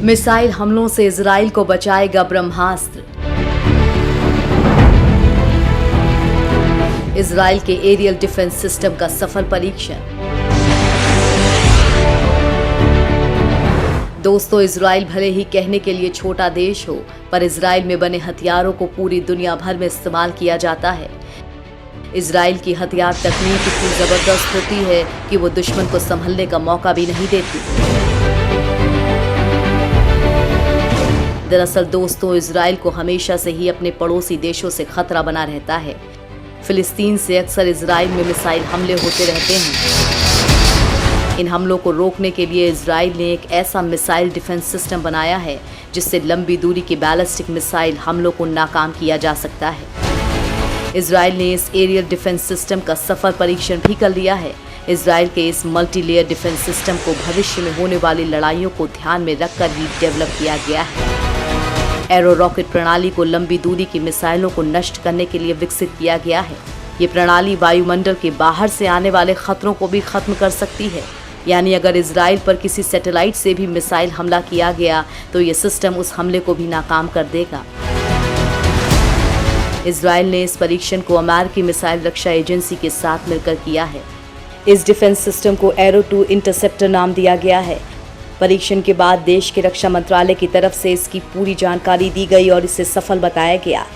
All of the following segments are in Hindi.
मिसाइल हमलों से इजराइल को बचाएगा ब्रह्मास्त्र। इजराइल के एरियल डिफेंस सिस्टम का सफल परीक्षण। दोस्तों, इजराइल भले ही कहने के लिए छोटा देश हो, पर इजराइल में बने हथियारों को पूरी दुनिया भर में इस्तेमाल किया जाता है। इजराइल की हथियार तकनीक इतनी जबरदस्त होती है कि वो दुश्मन को संभलने का मौका भी नहीं देती। दरअसल दोस्तों, इजराइल को हमेशा से ही अपने पड़ोसी देशों से खतरा बना रहता है। फिलिस्तीन से अक्सर इजराइल में मिसाइल हमले होते रहते हैं। इन हमलों को रोकने के लिए इजराइल ने एक ऐसा मिसाइल डिफेंस सिस्टम बनाया है जिससे लंबी दूरी की बैलिस्टिक मिसाइल हमलों को नाकाम किया जा सकता है। इजराइल ने इस एरियल डिफेंस सिस्टम का सफल परीक्षण भी कर लिया है। इजराइल के इस मल्टी लेयर डिफेंस सिस्टम को भविष्य में होने वाली लड़ाइयों को ध्यान में रखकर ही डेवलप किया गया है। एरो रॉकेट प्रणाली को लंबी दूरी की मिसाइलों को नष्ट करने के लिए विकसित किया गया है। ये प्रणाली वायुमंडल के बाहर से आने वाले खतरों को भी खत्म कर सकती है। यानी अगर इजराइल पर किसी सैटेलाइट से भी मिसाइल हमला किया गया तो ये सिस्टम उस हमले को भी नाकाम कर देगा। इजराइल ने इस परीक्षण को अमेरिकी मिसाइल रक्षा एजेंसी के साथ मिलकर किया है। इस डिफेंस सिस्टम को एरो 2 इंटरसेप्टर नाम दिया गया है। परीक्षण के बाद देश के रक्षा मंत्रालय की तरफ से इसकी पूरी जानकारी दी गई और इसे सफल बताया गया।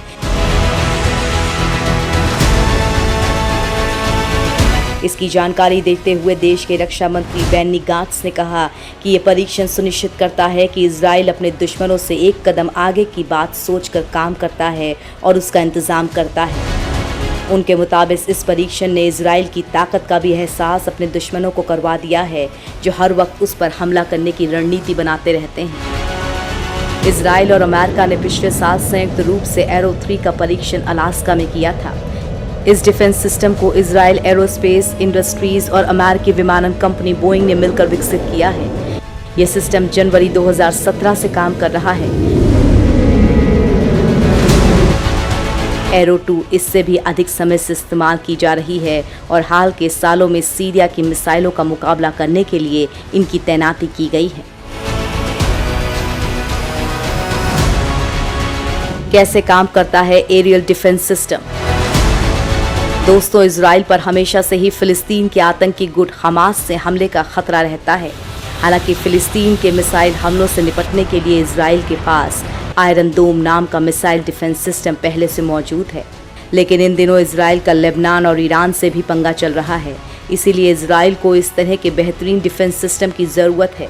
इसकी जानकारी देते हुए देश के रक्षा मंत्री बेनी गाट्स ने कहा कि ये परीक्षण सुनिश्चित करता है कि इजराइल अपने दुश्मनों से एक कदम आगे की बात सोचकर काम करता है और उसका इंतजाम करता है। उनके मुताबिक इस परीक्षण ने इजराइल की ताकत का भी एहसास अपने दुश्मनों को करवा दिया है, जो हर वक्त उस पर हमला करने की रणनीति बनाते रहते हैं। इजराइल और अमेरिका ने पिछले साल संयुक्त रूप से एरो 3 का परीक्षण अलास्का में किया था। इस डिफेंस सिस्टम को इजराइल एरोस्पेस इंडस्ट्रीज और अमेरिकी विमानन कंपनी बोइंग ने मिलकर विकसित किया है। यह सिस्टम जनवरी 2017 से काम कर रहा है। एरो 2 इससे भी अधिक समय से इस्तेमाल की जा रही है और हाल के सालों में सीरिया की मिसाइलों का मुकाबला करने के लिए इनकी तैनाती की गई है। कैसे काम करता है एरियल डिफेंस सिस्टम? दोस्तों, इजराइल पर हमेशा से ही फिलिस्तीन के आतंकी गुट हमास से हमले का खतरा रहता है। हालांकि फिलिस्तीन के मिसाइल हमलों से निपटने के लिए इजराइल के पास आयरन डोम नाम का मिसाइल डिफेंस सिस्टम पहले से मौजूद है। लेकिन इन दिनों इजराइल का लेबनान और ईरान से भी पंगा चल रहा है। इसीलिए इजराइल को इस तरह के बेहतरीन डिफेंस सिस्टम की ज़रूरत है।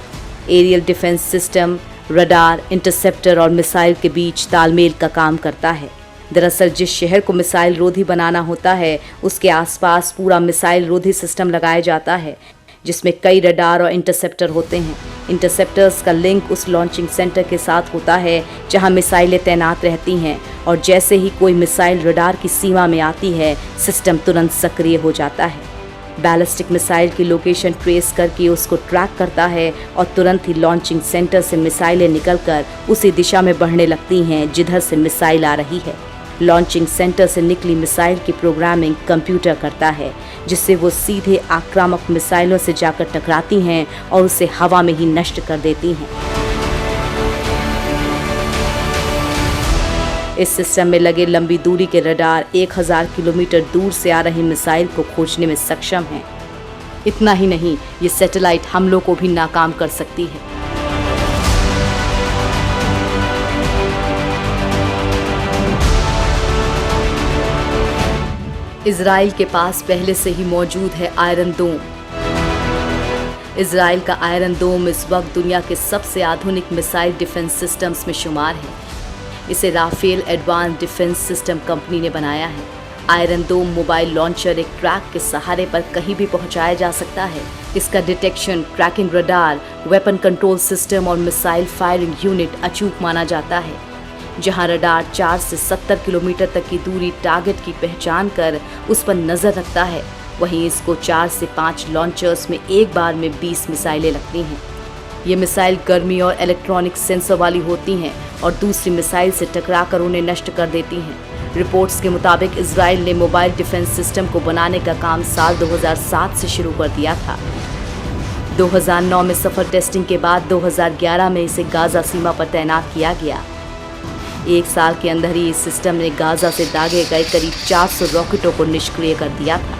Aerial defence system radar, interceptor और मिसाइल के बीच तालमेल का काम करता है। दरअसल जिस शहर को मिसाइल रोधी बनाना होता है, उसके आसपास पूरा मिसाइल रोधी सिस्टम लगाया जाता है, जिसमें कई रडार और इंटरसेप्टर होते हैं। इंटरसेप्टर्स का लिंक उस लॉन्चिंग सेंटर के साथ होता है जहां मिसाइलें तैनात रहती हैं, और जैसे ही कोई मिसाइल रडार की सीमा में आती है, सिस्टम तुरंत सक्रिय हो जाता है। बैलिस्टिक मिसाइल की लोकेशन ट्रेस करके उसको ट्रैक करता है और तुरंत ही लॉन्चिंग सेंटर से मिसाइलें निकलकर उसी दिशा में बढ़ने लगती हैं जिधर से मिसाइल आ रही है। लॉन्चिंग सेंटर से निकली मिसाइल की प्रोग्रामिंग कंप्यूटर करता है, जिससे वो सीधे आक्रामक मिसाइलों से जाकर टकराती हैं और उसे हवा में ही नष्ट कर देती हैं। इस सिस्टम में लगे लंबी दूरी के रडार 1000 किलोमीटर दूर से आ रही मिसाइल को खोजने में सक्षम हैं। इतना ही नहीं, ये सैटेलाइट हमलों को भी नाकाम कर सकती है। इजराइल के पास पहले से ही मौजूद है आयरन डोम। इजराइल का आयरन डोम इस वक्त दुनिया के सबसे आधुनिक मिसाइल डिफेंस सिस्टम्स में शुमार है। इसे Rafael advance defence system company ने बनाया है। आयरन डोम मोबाइल लॉन्चर एक ट्रैक के सहारे पर कहीं भी पहुंचाया जा सकता है। इसका detection, tracking radar, weapon control system और मिसाइल फायरिंग यूनिट अचूक माना जाता है। जहां रडार 4 से 70 किलोमीटर तक की दूरी टारगेट की पहचान कर उस पर नजर रखता है, वहीं इसको 4 से 5 लॉन्चर्स में एक बार में 20 मिसाइलें लगती हैं। ये मिसाइल गर्मी और इलेक्ट्रॉनिक सेंसर वाली होती हैं और दूसरी मिसाइल से टकराकर उन्हें नष्ट कर देती हैं। रिपोर्ट्स के मुताबिक इजराइल ने मोबाइल डिफेंस सिस्टम को बनाने का काम साल 2007 से शुरू कर दिया था। 2009 में सफल टेस्टिंग के बाद 2011 में इसे गाजा सीमा पर तैनात किया गया। एक साल के अंदर ही इस सिस्टम ने गाजा से दागे गए करीब 400 रॉकेटों को निष्क्रिय कर दिया था।